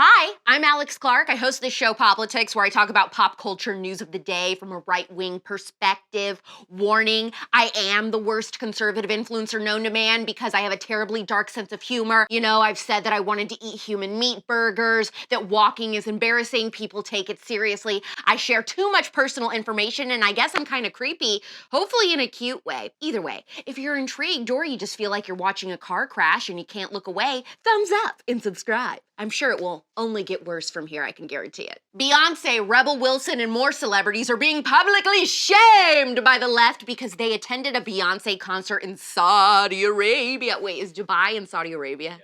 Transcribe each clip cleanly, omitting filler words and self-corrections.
Hi, I'm Alex Clark. I host this show, Politics, where I talk about pop culture news of the day from a right-wing perspective. Warning, I am the worst conservative influencer known to man because I have a terribly dark sense of humor. You know, I've said that I wanted to eat human meat burgers, that walking is embarrassing, people take it seriously. I share too much personal information, and I guess I'm kind of creepy, hopefully in a cute way. Either way, if you're intrigued or you just feel like you're watching a car crash and you can't look away, thumbs up and subscribe. I'm sure it will only get worse from here, I can guarantee it. Beyonce, Rebel Wilson, and more celebrities are being publicly shamed by the left because they attended a Beyonce concert in Saudi Arabia. Wait, is Dubai in Saudi Arabia?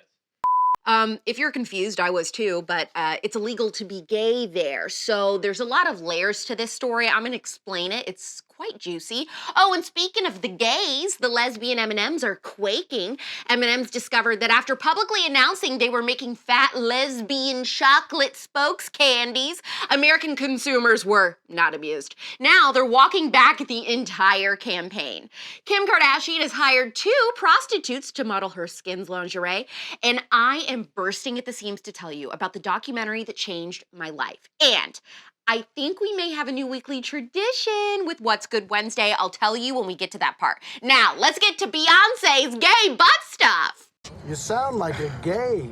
Yes. If you're confused, I was too, but it's illegal to be gay there. So there's a lot of layers to this story. I'm gonna explain it. It's quite juicy. Oh, and speaking of the gays, the lesbian M&Ms are quaking. M&Ms discovered that after publicly announcing they were making fat lesbian chocolate spokes candies, American consumers were not amused. Now they're walking back the entire campaign. Kim Kardashian has hired 2 prostitutes to model her Skims lingerie, and I am bursting at the seams to tell you about the documentary that changed my life. And I think we may have a new weekly tradition with What's Good Wednesday. I'll tell you when we get to that part. Now, let's get to Beyonce's gay butt stuff. You sound like a gay.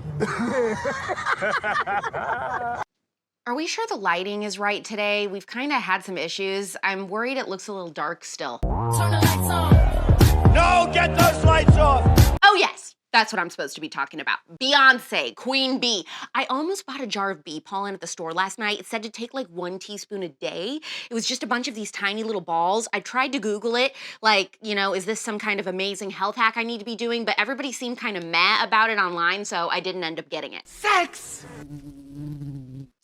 Are we sure the lighting is right today? We've kind of had some issues. I'm worried it looks a little dark still. Turn the lights on. No, get those lights off. Oh yes, that's what I'm supposed to be talking about. Beyonce, Queen Bee. I almost bought a jar of bee pollen at the store last night. It said to take like 1 teaspoon a day. It was just a bunch of these tiny little balls. I tried to Google it, like, you know, is this some kind of amazing health hack I need to be doing? But everybody seemed kind of meh about it online, so I didn't end up getting it. Sex!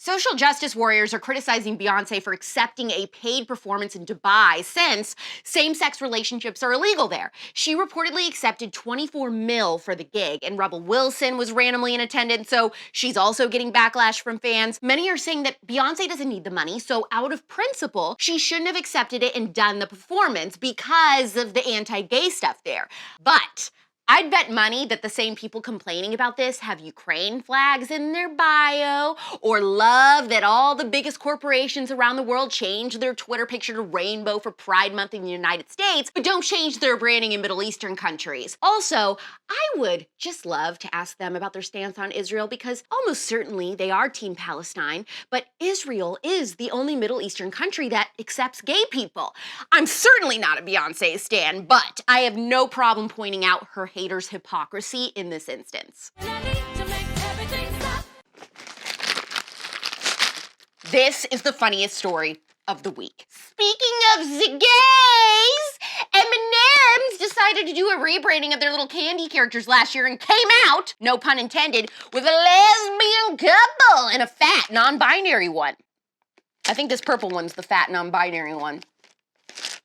Social justice warriors are criticizing Beyonce for accepting a paid performance in Dubai since same-sex relationships are illegal there. She reportedly accepted $24 million for the gig, and Rebel Wilson was randomly in attendance, so she's also getting backlash from fans. Many are saying that Beyonce doesn't need the money, so out of principle, she shouldn't have accepted it and done the performance because of the anti-gay stuff there. But I'd bet money that the same people complaining about this have Ukraine flags in their bio, or love that all the biggest corporations around the world change their Twitter picture to rainbow for Pride Month in the United States, but don't change their branding in Middle Eastern countries. Also, I would just love to ask them about their stance on Israel because almost certainly they are Team Palestine, but Israel is the only Middle Eastern country that accepts gay people. I'm certainly not a Beyonce stan, but I have no problem pointing out her haters' hypocrisy in this instance. This is the funniest story of the week. Speaking of the gays, M&M's decided to do a rebranding of their little candy characters last year and came out, no pun intended, with a lesbian couple and a fat non-binary one. I think this purple one's the fat non-binary one.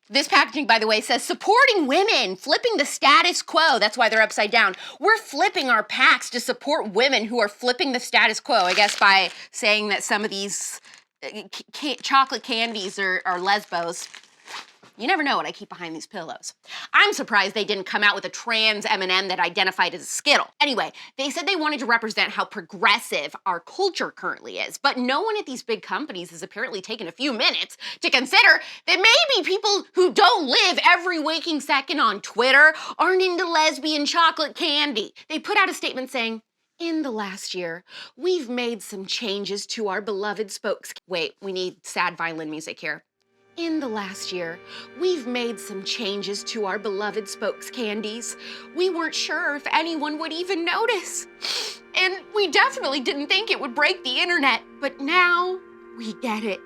This packaging, by the way, says supporting women, flipping the status quo. That's why they're upside down. We're flipping our packs to support women who are flipping the status quo, I guess by saying that some of these chocolate candies are lesbos. You never know what I keep behind these pillows. I'm surprised they didn't come out with a trans M&M that identified as a Skittle. Anyway, they said they wanted to represent how progressive our culture currently is, but no one at these big companies has apparently taken a few minutes to consider that maybe people who don't live every waking second on Twitter aren't into lesbian chocolate candy. They put out a statement saying, in the last year, we've made some changes to our beloved spokes. Wait, we need sad violin music here. In the last year, we've made some changes to our beloved spokes candies. We weren't sure if anyone would even notice. And we definitely didn't think it would break the internet, but now we get it.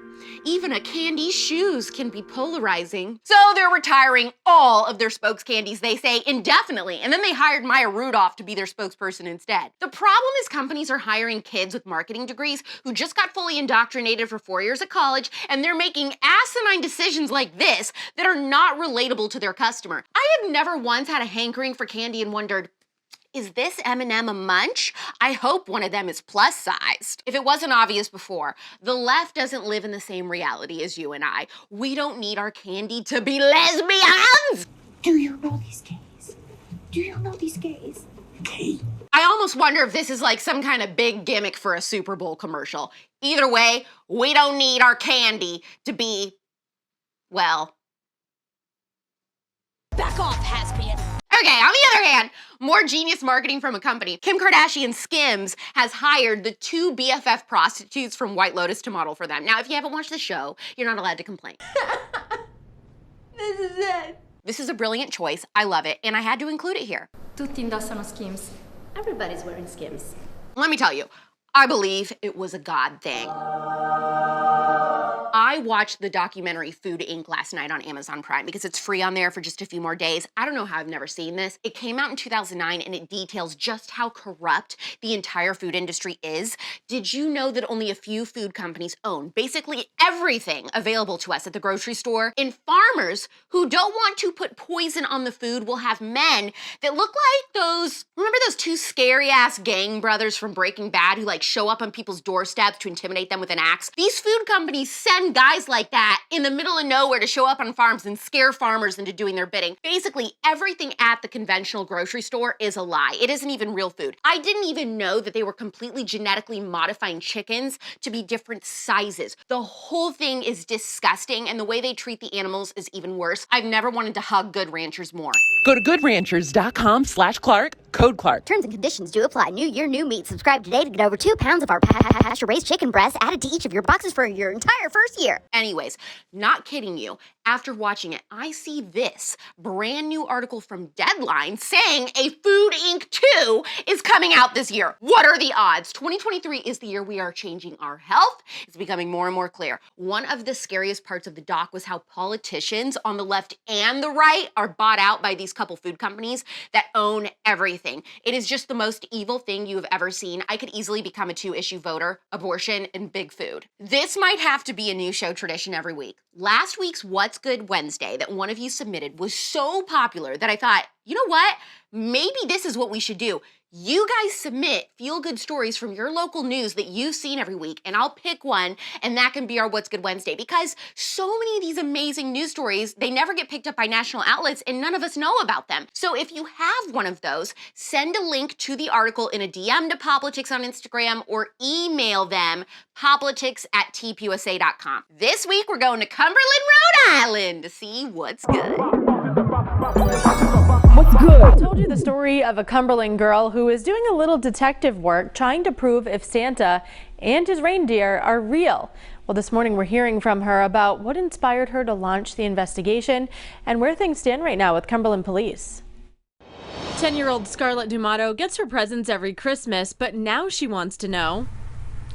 Even a candy's shoes can be polarizing. So they're retiring all of their spokes candies, they say, indefinitely, and then they hired Maya Rudolph to be their spokesperson instead. The problem is companies are hiring kids with marketing degrees who just got fully indoctrinated for 4 years of college, and they're making asinine decisions like this that are not relatable to their customer. I have never once had a hankering for candy and wondered, is this M&M a munch? I hope one of them is plus-sized. If it wasn't obvious before, the left doesn't live in the same reality as you and I. We don't need our candy to be lesbians! Do you know these gays? Do you know these gays? key. I almost wonder if this is like some kind of big gimmick for a Super Bowl commercial. Either way, we don't need our candy to be, well... Back off, has-been. Okay, on the other hand, more genius marketing from a company. Kim Kardashian Skims has hired the 2 BFF prostitutes from White Lotus to model for them. Now, if you haven't watched the show, you're not allowed to complain. This is it. This is a brilliant choice. I love it, and I had to include it here. Tutti indossano Skims. Everybody's wearing Skims. Let me tell you, I believe it was a God thing. I watched the documentary Food Inc. last night on Amazon Prime because it's free on there for just a few more days. I don't know how I've never seen this. It came out in 2009 and it details just how corrupt the entire food industry is. Did you know that only a few food companies own basically everything available to us at the grocery store? And farmers who don't want to put poison on the food will have men that look like those, remember those 2 scary ass gang brothers from Breaking Bad who like show up on people's doorsteps to intimidate them with an axe? These food companies send guys like that in the middle of nowhere to show up on farms and scare farmers into doing their bidding. Basically, everything at the conventional grocery store is a lie. It isn't even real food. I didn't even know that they were completely genetically modifying chickens to be different sizes. The whole thing is disgusting, and the way they treat the animals is even worse. I've never wanted to hug Good Ranchers more. Go to goodranchers.com/Clark, code Clark. Terms and conditions do apply. New year, new meat. Subscribe today to get over 2 pounds of our pasture-raised chicken breasts added to each of your boxes for your entire first year. Anyways, not kidding you, after watching it, I see this brand new article from Deadline saying a Food Inc. 2 is coming out this year. What are the odds? 2023 is the year we are changing our health. It's becoming more and more clear. One of the scariest parts of the doc was how politicians on the left and the right are bought out by these couple food companies that own everything. It is just the most evil thing you have ever seen. I could easily become a 2-issue voter, abortion, and big food. This might have to be a new show tradition every week. Last week's What's Good Wednesday that one of you submitted was so popular that I thought, you know what? Maybe this is what we should do. You guys submit feel-good stories from your local news that you've seen every week, and I'll pick one, and that can be our What's Good Wednesday, because so many of these amazing news stories, they never get picked up by national outlets, and none of us know about them. So if you have one of those, send a link to the article in a DM to Politics on Instagram, or email them, politics@tpusa.com. This week, we're going to Cumberland, Rhode Island to see what's good. What's good? I told you the story of a Cumberland girl who is doing a little detective work trying to prove if Santa and his reindeer are real. Well, this morning we're hearing from her about what inspired her to launch the investigation and where things stand right now with Cumberland police. 10-year-old Scarlett Dumato gets her presents every Christmas, but now she wants to know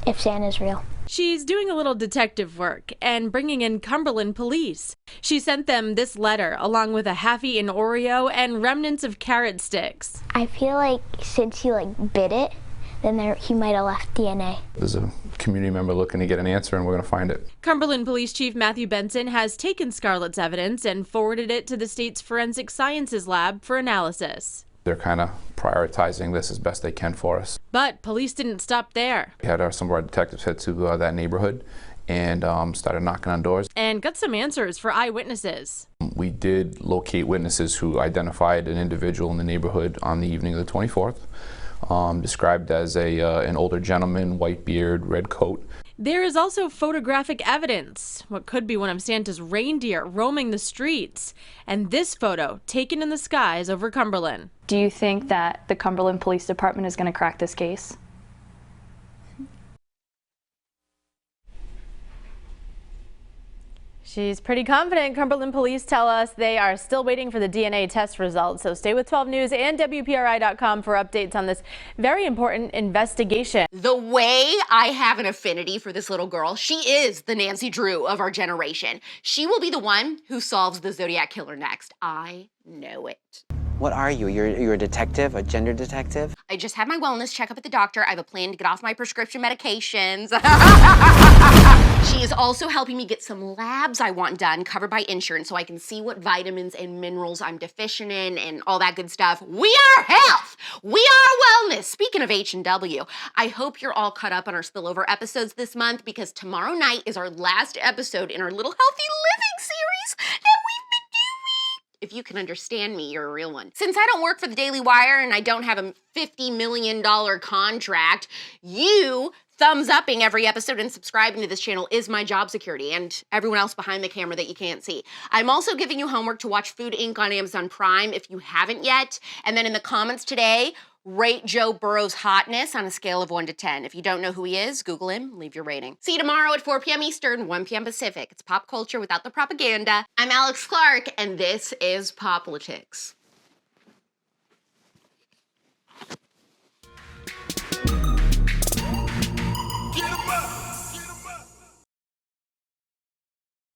If Santa's real. She's doing a little detective work and bringing in Cumberland police. She sent them this letter along with a Happy and Oreo and remnants of carrot sticks. I feel like since he bit it, then he might have left DNA. There's a community member looking to get an answer, and we're going to find it. Cumberland Police Chief Matthew Benson has taken Scarlett's evidence and forwarded it to the state's Forensic Sciences Lab for analysis. They're kind of prioritizing this as best they can for us. But police didn't stop there. We had some of our detectives head to that neighborhood and started knocking on doors. And got some answers for eyewitnesses. We did locate witnesses who identified an individual in the neighborhood on the evening of the 24th, described as an older gentleman, white beard, red coat. There is also photographic evidence, what could be one of Santa's reindeer roaming the streets, and this photo taken in the skies over Cumberland. Do you think that the Cumberland Police Department is going to crack this case? She's pretty confident. Cumberland police tell us they are still waiting for the DNA test results. So stay with 12 News and WPRI.com for updates on this very important investigation. The way I have an affinity for this little girl, she is the Nancy Drew of our generation. She will be the one who solves the Zodiac killer next. I know it. What are you? You're a detective, a gender detective? I just had my wellness checkup at the doctor. I have a plan to get off my prescription medications. She is also helping me get some labs I want done, covered by insurance, so I can see what vitamins and minerals I'm deficient in and all that good stuff. We are health! We are wellness! Speaking of H&W, I hope you're all caught up on our spillover episodes this month, because tomorrow night is our last episode in our little healthy living series that we've been doing. If you can understand me, you're a real one. Since I don't work for the Daily Wire and I don't have a $50 million contract, you thumbs-upping every episode and subscribing to this channel is my job security, and everyone else behind the camera that you can't see. I'm also giving you homework to watch Food Inc. on Amazon Prime if you haven't yet. And then in the comments today, rate Joe Burrow's hotness on a scale of 1 to 10. If you don't know who he is, Google him, leave your rating. See you tomorrow at 4 p.m. Eastern, 1 p.m. Pacific. It's pop culture without the propaganda. I'm Alex Clark, and this is Popolitics.